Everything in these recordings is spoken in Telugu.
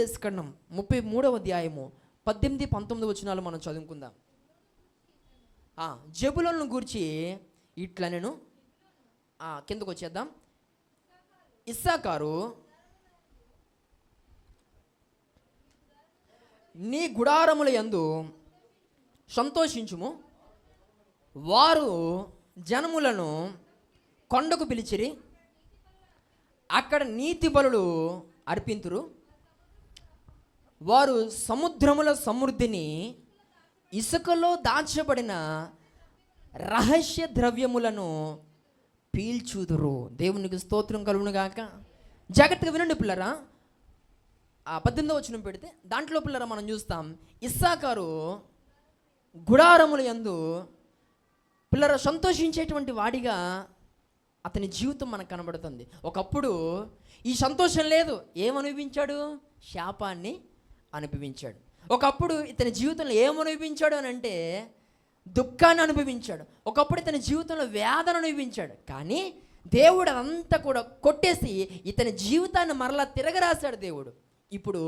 నిర్గమకాండం 33వ అధ్యాయము 18-19 వచనాలు మనం చదువుకుందాం. జెబులోను గూర్చి ఇట్లా నేను కిందకు వచ్చేద్దాం. ఇస్సాకారు, నీ గుడారముల యందు సంతోషించుము, వారు జనములను కొండకు పిలిచిరి, అక్కడ నీతి బలులు అర్పింతురు. వారు సముద్రముల సమృద్ధిని, ఇసుకలో దాచబడిన రహస్య ద్రవ్యములను పీల్చుదురు. దేవునికి స్తోత్రం కలుగును గాక. జాగ్రత్తగా వినండి పిల్లరా. 18వ వచనం పెడితే దాంట్లో పిల్లరా మనం చూస్తాం, ఇస్సాకారు గుడారముల యందు పిల్లరా సంతోషించేటువంటి వాడిగా అతని జీవితం మనకు కనబడుతుంది. ఒకప్పుడు ఈ సంతోషం లేదు, ఏమనుభవించాడు? శాపాన్ని అనుభవించాడు. ఒకప్పుడు ఇతని జీవితంలో ఏమనుభవించాడు అని అంటే దుఃఖాన్ని అనుభవించాడు. ఒకప్పుడు ఇతని జీవితంలో వేదన అనుభవించాడు. కానీ దేవుడు అదంతా కూడా కొట్టేసి ఇతని జీవితాన్ని మరలా తిరగరాశాడు దేవుడు. ఇప్పుడు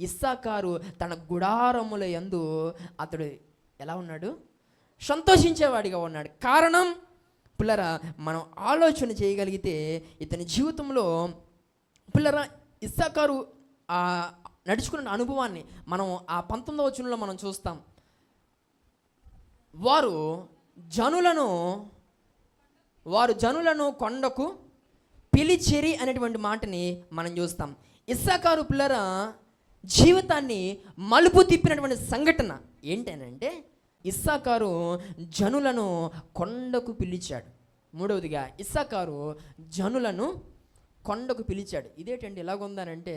ఇస్సాకారు తన గుడారముల యందు అతడు ఎలా ఉన్నాడు? సంతోషించేవాడిగా ఉన్నాడు. కారణం పిల్లరా, మనం ఆలోచన చేయగలిగితే ఇతని జీవితంలో పిల్లరా ఇస్సాకారు నడుచుకున్న అనుభవాన్ని మనం 19వ వచనంలో మనం చూస్తాం. వారు జనులను కొండకు పిలిచిరి అనేటువంటి మాటని మనం చూస్తాం. ఇస్సాకారు పిల్లరా జీవితాన్ని మలుపు తిప్పినటువంటి సంఘటన ఏంటనంటే ఇస్సాకారు జనులను కొండకు పిలిచాడు. మూడవదిగా ఇస్సాకారు జనులను కొండకు పిలిచాడు. ఇదేంటండి ఎలాగుందనంటే,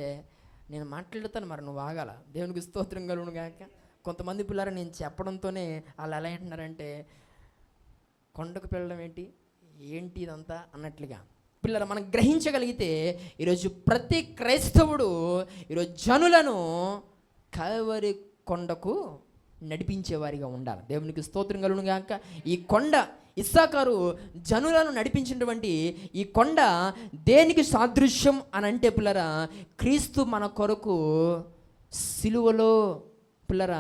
నేను మాట్లాడుతాను, మరి నువ్వు ఆగాల. దేవునికి స్తోత్రం కలుగును గాక. కొంతమంది పిల్లలు నేను చెప్పడంతోనే వాళ్ళు ఎలా అంటున్నారంటే, కొండకు పిల్లడం ఏంటి ఇదంతా అన్నట్లుగా. పిల్లలు మనం గ్రహించగలిగితే ఈరోజు ప్రతి క్రైస్తవుడు ఈరోజు జనులను కల్వరి కొండకు నడిపించేవారిగా ఉండాలి. దేవునికి స్తోత్రం కలుగును గాక. ఈ కొండ ఇస్సాకారు జనులను నడిపించినటువంటి ఈ కొండ దేనికి సాదృశ్యం అని అంటే పిల్లరా, క్రీస్తు మన కొరకు సిలువలో పిల్లరా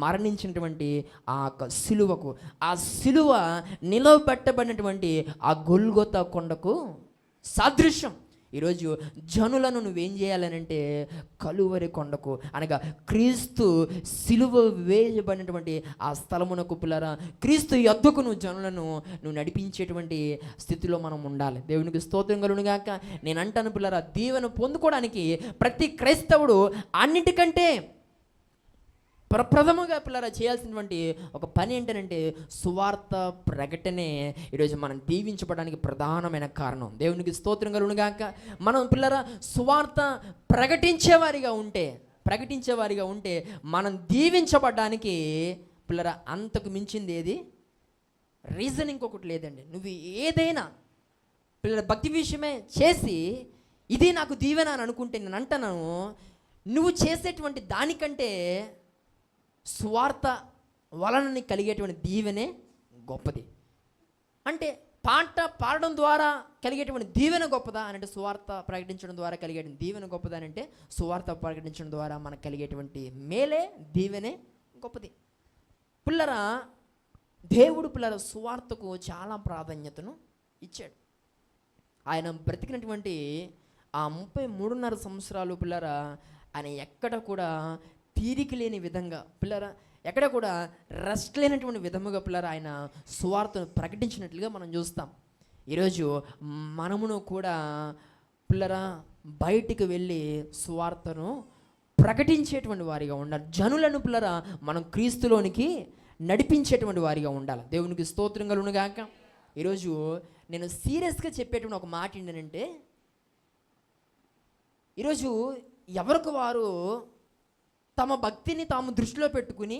మరణించినటువంటి ఆ సిలువకు, ఆ సిలువ నిలవబెట్టబడినటువంటి ఆ గొల్గొతా కొండకు సాదృశ్యం. ఈరోజు జనులను నువ్వేం చేయాలనంటే కలువరి కొండకు, అనగా క్రీస్తు సిలువ వేయబడినటువంటి ఆ స్థలమునకు పిల్లరా, క్రీస్తు యొద్దకు నువ్వు జనులను నడిపించేటువంటి స్థితిలో మనం ఉండాలి. దేవునికి స్తోత్రం కలుగును గాక. నేను అంటాను పిల్లరా, దీవెన పొందుకోవడానికి ప్రతి క్రైస్తవుడు అన్నిటికంటే ప్రప్రథమంగా పిల్లరా చేయాల్సినటువంటి ఒక పని ఏంటంటే సువార్త ప్రకటనే ఈరోజు మనం దీవించబడడానికి ప్రధానమైన కారణం. దేవునికి స్తోత్రం కలుగును గాక. మనం పిల్లరా సువార్త ప్రకటించేవారిగా ఉంటే మనం దీవించబడడానికి పిల్లరా అంతకు మించింది ఏది రీజన్ ఇంకొకటి లేదండి. నువ్వు ఏదైనా పిల్లల భక్తి విషయమే చేసి ఇది నాకు దీవెన అని అనుకుంటే నేను అంటాను, నువ్వు చేసేటువంటి దానికంటే సువార్త వలన కలిగేటువంటి దీవెనే గొప్పది. అంటే పాట పాడడం ద్వారా కలిగేటువంటి దీవెన గొప్పదా అని అంటే సువార్త ప్రకటించడం ద్వారా కలిగేటువంటి దీవెన గొప్పదా అని అంటే సువార్త ప్రకటించడం ద్వారా మనకు కలిగేటువంటి మేలే దీవెనే గొప్పది. పిల్లరా దేవుడు పిల్లల సువార్తకు చాలా ప్రాధాన్యతను ఇచ్చాడు. ఆయన బ్రతికినటువంటి ఆ 33.5 సంవత్సరాలు పిల్లరా ఆయన ఎక్కడ కూడా తీరిక లేని విధంగా పిల్లరా, ఎక్కడ కూడా రెస్ట్ లేనటువంటి విధముగా పిల్లరా ఆయన సువార్తను ప్రకటించినట్లుగా మనం చూస్తాం. ఈరోజు మనమును కూడా పిల్లరా బయటికి వెళ్ళి సువార్తను ప్రకటించేటువంటి వారిగా ఉండాలి. జనులను పిల్లరా మనం క్రీస్తులోనికి నడిపించేటువంటి వారిగా ఉండాలి. దేవునికి స్తోత్రం కలుగును గాక. ఈరోజు నేను సీరియస్గా చెప్పేటువంటి ఒక మాట ఏంటంటే, ఈరోజు ఎవరికి వారు తమ భక్తిని తాము దృష్టిలో పెట్టుకుని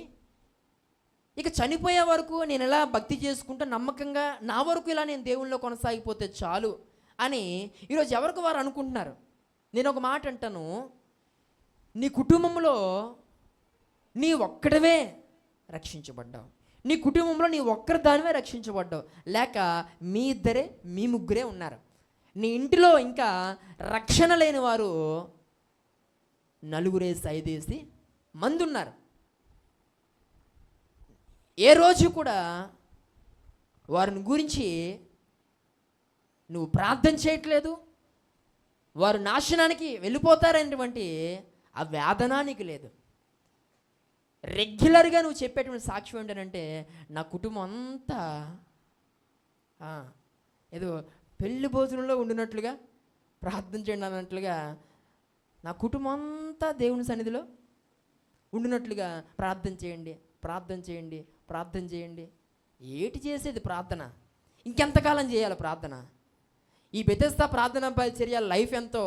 ఇక చనిపోయే వరకు నేను ఎలా భక్తి చేసుకుంటా నమ్మకంగా నా వరకు ఇలా నేను దేవుళ్ళలో కొనసాగిపోతే చాలు అని ఈరోజు ఎవరికి వారు అనుకుంటున్నారు. నేను ఒక మాట అంటాను, నీ కుటుంబంలో నీ ఒక్కడవే రక్షించబడ్డావు, నీ కుటుంబంలో నీ ఒక్కరి దానివే రక్షించబడ్డావు, లేక మీ ఇద్దరే మీ ముగ్గురే ఉన్నారు. నీ ఇంటిలో ఇంకా రక్షణ లేని వారు నలుగురేసి ఐదేసి మంది ఉన్నారు. ఏ రోజు కూడా వారిని గురించి నువ్వు ప్రార్థన చేయట్లేదు. వారు నాశనానికి వెళ్ళిపోతారనేటువంటి ఆ వేదన నీకు లేదు. రెగ్యులర్గా నువ్వు చెప్పేటువంటి సాక్ష్యం ఏంటంటే, నా కుటుంబం అంతా ఏదో పెళ్లి భోజనంలో ఉండినట్లుగా ప్రార్థన చేయండి అన్నట్లుగా, నా కుటుంబం అంతా దేవుని సన్నిధిలో ఉండినట్లుగా ప్రార్థన చేయండి, ప్రార్థన చేయండి, ప్రార్థన చేయండి. ఏటి చేసేది ప్రార్థన? ఇంకెంతకాలం చేయాలి ప్రార్థన? ఈ బెతెస్దా ప్రార్థన పరిచర్య లైఫ్ ఎంతో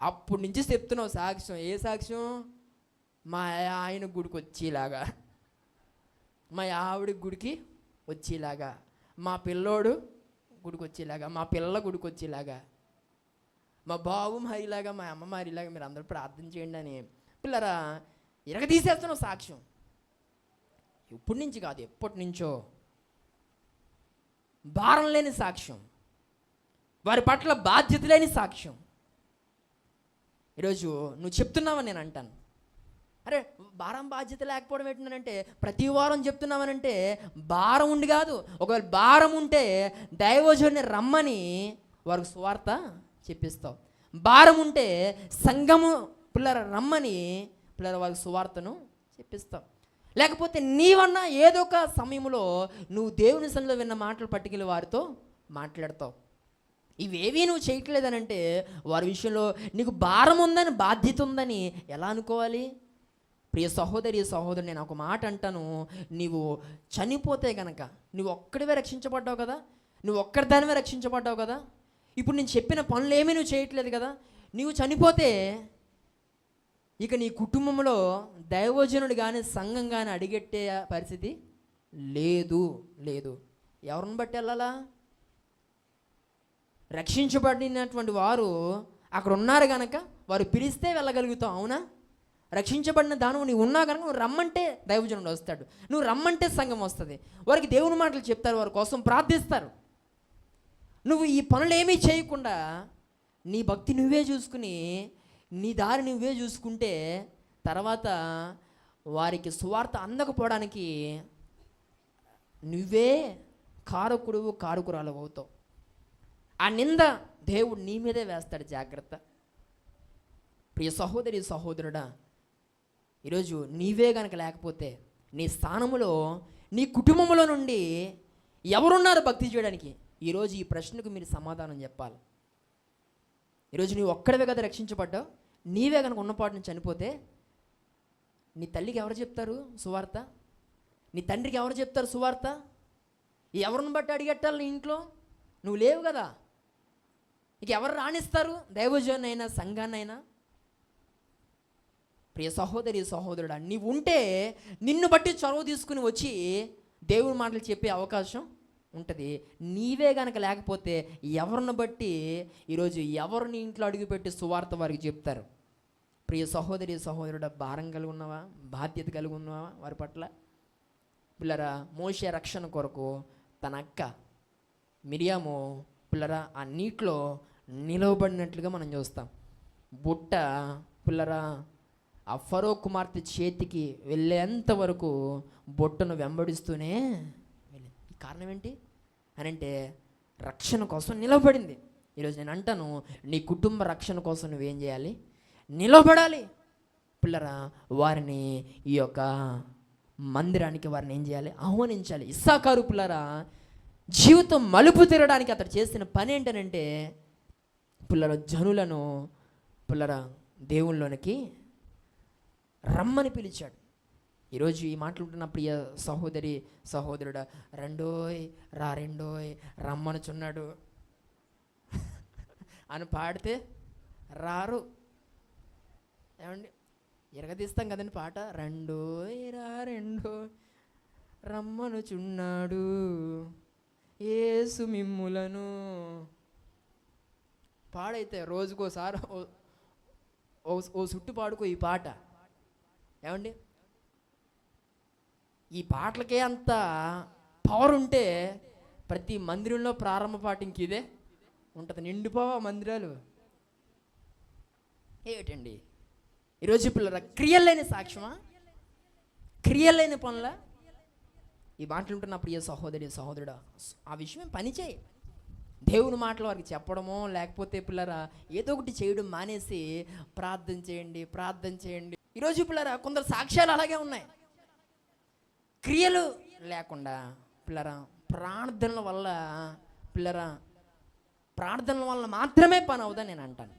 అప్పటి నుంచి చెప్తున్నావు సాక్ష్యం. ఏ సాక్ష్యం? మా ఆయన గుడికి వచ్చేలాగా, మా ఆవిడ గుడికి వచ్చేలాగా, మా పిల్లోడు గుడికి వచ్చేలాగా, మా పిల్లల గుడికి వచ్చేలాగా, మా బాబు మారిలాగా, మా అమ్మ మారిలాగా మీరు అందరూ ప్రార్థన చేయండి అని పిల్లరా ఇరగ తీసేస్తున్నావు సాక్ష్యం. ఇప్పటి నుంచి కాదు, ఎప్పటి నుంచో భారం లేని సాక్ష్యం, వారి పట్ల బాధ్యత లేని సాక్ష్యం. ఈరోజు నువ్వు చెప్తున్నావని నేను అంటాను. అరే భారం బాధ్యత లేకపోవడం ఏంటంటే, ప్రతి వారం చెప్తున్నామనంటే భారం ఉండి కాదు. ఒకవేళ భారం ఉంటే దైవజనుని రమ్మని వారికి సువార్త చెప్పిస్తావు. భారం ఉంటే సంఘము పిల్లల రమ్మని పిల్లల వారికి సువార్తను చెప్పిస్తావు. లేకపోతే నీవన్నా ఏదో ఒక సమయంలో నువ్వు దేవుని సన్నిధిలో విన్న మాటలు పట్టుకెళ్ళి వారితో మాట్లాడతావు. ఇవేవీ నువ్వు చేయట్లేదనంటే వారి విషయంలో నీకు భారం ఉందని, బాధ్యత ఉందని ఎలా అనుకోవాలి? ప్రియ సహోదరి సహోదరు, నేను ఒక మాట అంటాను. నీవు చనిపోతే గనక నువ్వు ఒక్కడివే రక్షించబడ్డావు కదా, నువ్వు ఒక్కడిదానివే రక్షించబడ్డావు కదా. ఇప్పుడు నేను చెప్పిన పనులు ఏమీ నువ్వు చేయట్లేదు కదా. నీవు చనిపోతే ఇక నీ కుటుంబంలో దైవజనుడు కానీ సంఘం కానీ అడిగెట్టే పరిస్థితి లేదు. ఎవరిని బట్టి వెళ్ళాలా? రక్షించబడినటువంటి వారు అక్కడ ఉన్నారు కనుక వారు పిలిస్తే వెళ్ళగలుగుతావు. అవునా? రక్షించబడిన దానం నీవు ఉన్నా కనుక నువ్వు రమ్మంటే దైవజనుడు వస్తాడు, నువ్వు రమ్మంటే సంఘం వస్తుంది. వారికి దేవుని మాటలు చెప్తారు, వారి కోసం ప్రార్థిస్తారు. నువ్వు ఈ పనులు ఏమీ చేయకుండా నీ భక్తి నువ్వే చూసుకుని, నీ దారి నువ్వే చూసుకుంటే తర్వాత వారికి సువార్త అందకపోవడానికి నువ్వే కారకురాలు అవుతావు. ఆ నింద దేవుడు నీ మీదే వేస్తాడు. జాగ్రత్త. ప్రియ సహోదరి సహోదరుడా, ఈరోజు నీవే గనక లేకపోతే నీ స్థానములో నీ కుటుంబంలో నుండి ఎవరున్నారు భక్తి చేయడానికి? ఈరోజు ఈ ప్రశ్నకు మీరు సమాధానం చెప్పాలి. ఈరోజు నీవు ఒక్కడవే కదా రక్షించబడ్డావు. నీవే కనుక ఉన్నపాటి నుంచి చనిపోతే నీ తల్లికి ఎవరు చెప్తారు సువార్త? నీ తండ్రికి ఎవరు చెప్తారు సువార్త? ఎవరిని బట్టి అడిగట్టాలి? నీ ఇంట్లో నువ్వు లేవు కదా, ఇక ఎవరు రాణిస్తారు? దైవజనునైనా సంఘాన్నైనా. ప్రియ సహోదరి సహోదరుడా, నీవు ఉంటే నిన్ను బట్టి చొరవ తీసుకుని వచ్చి దేవుని మాటలు చెప్పే అవకాశం ఉంటుంది. నీవే కనుక లేకపోతే ఎవరిని బట్టి ఈరోజు ఎవరిని ఇంట్లో అడుగుపెట్టి సువార్త వారికి చెప్తారు? ప్రియ సహోదరి సహోదరుడా, భారం కలిగి ఉన్నావా? బాధ్యత కలిగి ఉన్నావా వారి పట్ల? పిల్లరా, మోషే రక్షణ కొరకు తన అక్క మిరియాము పిల్లరా ఆ నీటిలో నిలవబడినట్లుగా మనం చూస్తాం. బుట్ట పిల్లరా ఆ ఫరో కుమార్తె చేతికి వెళ్ళేంత వరకు బొట్టను వెంబడిస్తూనే వెళ్ళింది. ఈ కారణం ఏంటి అని అంటే రక్షణ కోసం నిలబడింది. ఈరోజు నేను అంటాను, నీ కుటుంబ రక్షణ కోసం నువ్వేం చేయాలి? నిలబడాలి. పిల్లరా, వారిని ఈ యొక్క మందిరానికి వారిని ఏం చేయాలి? ఆహ్వానించాలి. ఇస్సాకారు పిల్లరా జీవితం మలుపు తిరగడానికి అతడు చేసిన పని ఏంటనంటే పిల్లల జనులను పిల్లరా దేవుళ్ళలోనికి రమ్మని పిలిచాడు. ఈరోజు ఈ మాట్లాడుతున్న ప్రియ సహోదరి సహోదరుడా, రెండోయ్ రమ్మనుచున్నాడు అని పాడితే రారు. ఏమండి, ఎరగదీస్తాం కదండి పాట. రెండోయ్ రమ్మనుచున్నాడు యేసు మిమ్ములను. పాడైతే రోజుకోసారి ఓ సుట్టు పాడుకో ఈ పాట. ఏమండి, ఈ పాటలకే అంత పవర్ ఉంటే ప్రతి మందిరంలో ప్రారంభ పాట ఇంక ఇదే ఉంటుంది. నిండిపోవా మందిరాలు? ఏమిటండి ఈరోజు పిల్లల క్రియలు లేని సాక్ష్యమా, క్రియలు లేని పనుల? ఈ మాటలు ఉంటున్న ప్రియ సహోదరి సహోదరుడా, ఆ విషయం పని చేయి. దేవుని మాటలు వారికి చెప్పడమో లేకపోతే పిల్లరా ఏదో ఒకటి చేయడం మానేసి ప్రార్థన చేయండి ప్రార్థన చేయండి. ఈరోజు పిల్లరా కొందరు సాక్ష్యాలు అలాగే ఉన్నాయి, క్రియలు లేకుండా. పిల్లరా ప్రార్థనల వల్ల, పిల్లరా ప్రార్థనల వల్ల మాత్రమే పని అవుదని నేను అంటాను.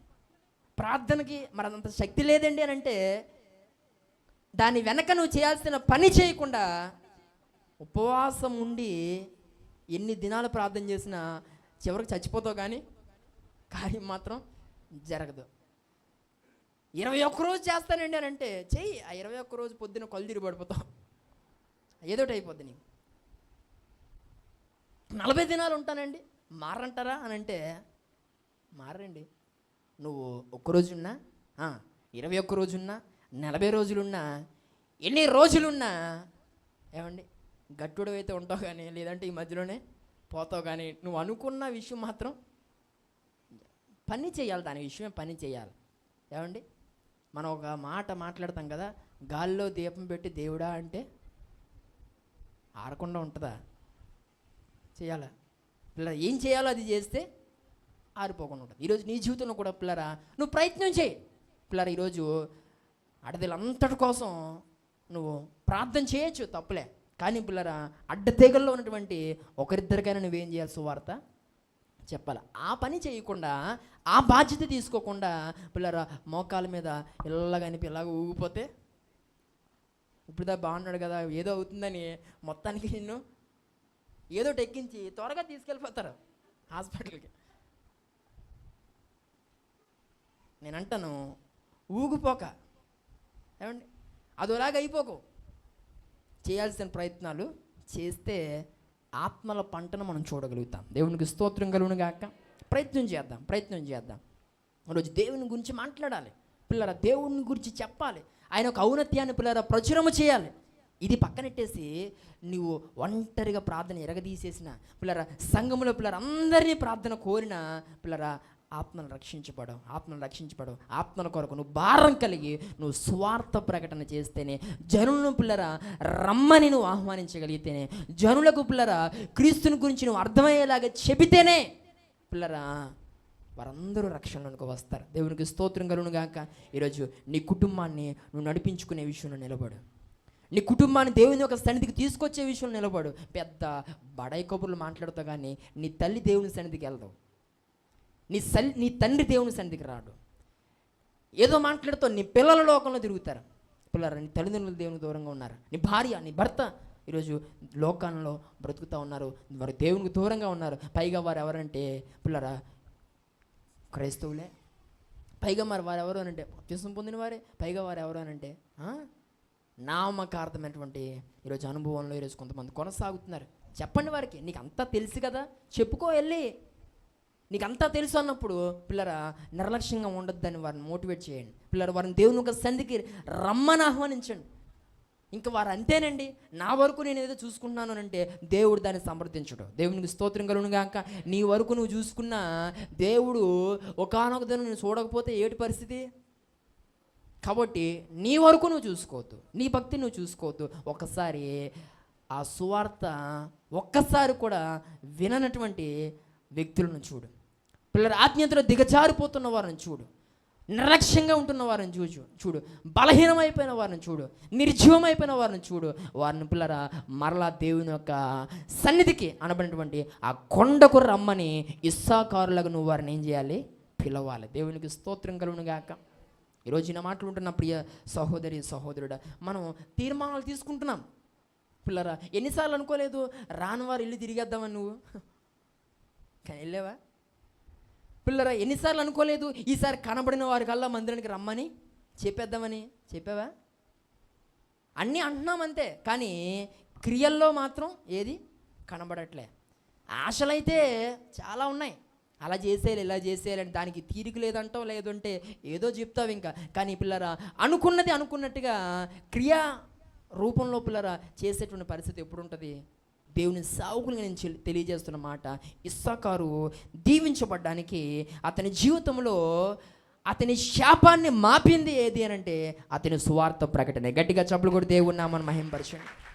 ప్రార్థనకి మరి అంత శక్తి లేదండి అని అంటే దాని వెనక నువ్వు చేయాల్సిన పని చేయకుండా ఉపవాసం ఉండి ఎన్ని దినాలు ప్రార్థన చేసినా చివరికి చచ్చిపోతావు, కానీ కార్యం మాత్రం జరగదు. 21 రోజు చేస్తానండి అని అంటే చెయ్యి. ఆ 21 రోజు పొద్దున్న కళ్ళు తిరిగి పడిపోతావు, ఏదోటి అయిపోద్ది నీకు. 40 దినాలు ఉంటానండి మారంటారా అని అంటే మారండి. నువ్వు ఒక్కరోజున్నా 21 రోజున్నా 40 రోజులున్నా ఎన్ని రోజులున్నా ఏమండి గట్టుడు అయితే ఉంటావు, కానీ లేదంటే ఈ మధ్యలోనే పోతావు. కానీ నువ్వు అనుకున్న విషయం మాత్రం పని చేయాలి, దాని విషయమే పని చేయాలి. ఏమండి మనం ఒక మాట మాట్లాడతాం కదా, గాల్లో దీపం పెట్టి దేవుడా అంటే ఆడకుండా ఉంటుందా? చేయాలా? పిల్లరా ఏం చేయాలో అది చేస్తే ఆరిపోకుండా ఉంటుంది. ఈరోజు నీ జీవితంలో కూడా పిల్లరా నువ్వు ప్రయత్నం చేయి. పిల్లరా ఈరోజు అడ్డదిలంతటి కోసం నువ్వు ప్రార్థన చేయొచ్చు, తప్పులే. కానీ పిల్లరా అడ్డతీగల్లో ఉన్నటువంటి ఒకరిద్దరికైనా నువ్వేం చేయాలి? సువార్త చెప్పాలి. ఆ పని చేయకుండా, ఆ బాధ్యత తీసుకోకుండా పిల్లరా మోకాల మీద ఇలాగనిపి ఇలాగ ఊగిపోతే ఇప్పుడుదా బాగున్నాడు కదా ఏదో అవుతుందని మొత్తానికి నిన్ను ఏదో ఎక్కించి త్వరగా తీసుకెళ్ళిపోతారు హాస్పిటల్కి. నేను అంటాను ఊగిపోక, ఏమండి అదోలాగా అయిపోకు. చేయాల్సిన ప్రయత్నాలు చేస్తే ఆత్మల పంటను మనం చూడగలుగుతాం. దేవునికి స్తోత్రం కలుగును గాక. ప్రయత్నం చేద్దాం. ఈరోజు దేవుని గురించి మాట్లాడాలి పిల్లరా, దేవుని గురించి చెప్పాలి, ఆయన ఒక ఔన్నత్యాన్ని పిల్లరా ప్రచురము చేయాలి. ఇది పక్కనెట్టేసి నువ్వు ఒంటరిగా ప్రార్థన ఎరగదీసేసిన పిల్లరా, సంఘములో పిల్లరా అందరినీ ప్రార్థన కోరిన పిల్లరా ఆత్మను రక్షించబడవు. ఆత్మల కొరకు నువ్వు భారం కలిగి నువ్వు స్వార్థ ప్రకటన చేస్తేనే, జనులను పిల్లరా రమ్మని నువ్వు ఆహ్వానించగలిగితేనే, జనులకు పిల్లరా క్రీస్తుని గురించి నువ్వు అర్థమయ్యేలాగా చెబితేనే పిల్లరా వారందరూ రక్షణలోనికి వస్తారు. దేవునికి స్తోత్రం కలుగును గాక. ఈరోజు నీ కుటుంబాన్ని నువ్వు నడిపించుకునే విషయంలో నిలబడు. నీ కుటుంబాన్ని దేవుని యొక్క సన్నిధికి తీసుకొచ్చే విషయంలో నిలబడు. పెద్ద బడాయి కబుర్లు మాట్లాడుతావు, కానీ నీ తల్లి దేవుని సన్నిధికి వెళ్దావు, నీ తండ్రి దేవుని సన్నిధికి రాడు. ఏదో మాట్లాడుతావు, నీ పిల్లల లోకంలో తిరుగుతారు. పిల్లరా నీ తల్లిదండ్రులు దేవునికి దూరంగా ఉన్నారు, నీ భార్య నీ భర్త ఈరోజు లోకంలో బ్రతుకుతూ ఉన్నారు, వారు దేవునికి దూరంగా ఉన్నారు. పైగా వారు ఎవరంటే పిల్లరా క్రైస్తవులే. పైగా మరి వారు ఎవరు అనంటే బాప్తిసం పొందిన వారే. పైగా వారు ఎవరు అనంటే నామకార్థమైనటువంటి ఈరోజు అనుభవంలో ఈరోజు కొంతమంది కొనసాగుతున్నారు. చెప్పండి వారికి, నీకు అంతా తెలుసు కదా, చెప్పుకో వెళ్ళి. నీకు అంతా తెలుసు అన్నప్పుడు పిల్లరా నిర్లక్ష్యంగా ఉండొద్దని వారిని మోటివేట్ చేయండి. పిల్లరా వారిని దేవుని ఒక సంధికి రమ్మని ఆహ్వానించండి. ఇంకా వారు అంతేనండి, నా వరకు నేను ఏదో చూసుకున్నాను అంటే దేవుడు దాన్ని సమర్థించడు. దేవునికి స్తోత్రం కలుగును గాక. నీ వరకు నువ్వు చూసుకున్నా దేవుడు ఒకానొక దినం నేను చూడకపోతే ఏటి పరిస్థితి? కాబట్టి నీ వరకు నువ్వు చూసుకోవద్దు, నీ భక్తి నువ్వు చూసుకోవద్దు. ఒక్కసారి ఆ సువార్త ఒక్కసారి కూడా విననటువంటి వ్యక్తులను చూడు. పిల్లల ఆత్మీయతలో దిగజారిపోతున్న వారిని చూడు, నిర్లక్ష్యంగా ఉంటున్న వారిని చూడు, బలహీనమైపోయిన వారిని చూడు, నిర్జీవమైపోయిన వారిని చూడు. వారిని పిల్లరా మరలా దేవుని యొక్క సన్నిధికి అనబడినటువంటి ఆ కొండకు రమ్మని ఇస్సాకారులకు నువ్వు వారిని ఏం చేయాలి? పిలవాలి. దేవునికి స్తోత్రం కలుగును గాక. ఈరోజు నా మాటలు ఉంటున్న ప్రియ సహోదరి సహోదరుడా, మనం తీర్మానాలు తీసుకుంటున్నాం. పిల్లరా ఎన్నిసార్లు అనుకోలేదు రాని వారు ఇల్లు తిరిగేద్దామని నువ్వు, కానీ వెళ్ళావా? పిల్లరా ఎన్నిసార్లు అనుకోలేదు ఈసారి కనబడిన వారి కల్లా మందిరానికి రమ్మని చెప్పేద్దామని, చెప్పావా? అన్నీ అంటున్నామంతే, కానీ క్రియల్లో మాత్రం ఏది కనబడట్లే. ఆశలైతే చాలా ఉన్నాయి, అలా చేసేయాలి ఇలా చేసేయాలని, దానికి తీరిక లేదంటావు, లేదంటే ఏదో చెప్తావు ఇంకా. కానీ పిల్లరా అనుకున్నది అనుకున్నట్టుగా క్రియా రూపంలో పిల్లరా చేసేటువంటి పరిస్థితి ఎప్పుడు ఉంటుంది? దేవుని సావుకులుగా నేను తెలియజేస్తున్న మాట, ఇస్సాకారు దీవించబడ్డానికి అతని జీవితంలో అతని శాపాన్ని మాపింది ఏది అని అంటే అతని సువార్త ప్రకటన. గట్టిగా చప్పులు కూడా దేవుని నామమున మహిమపరచండి.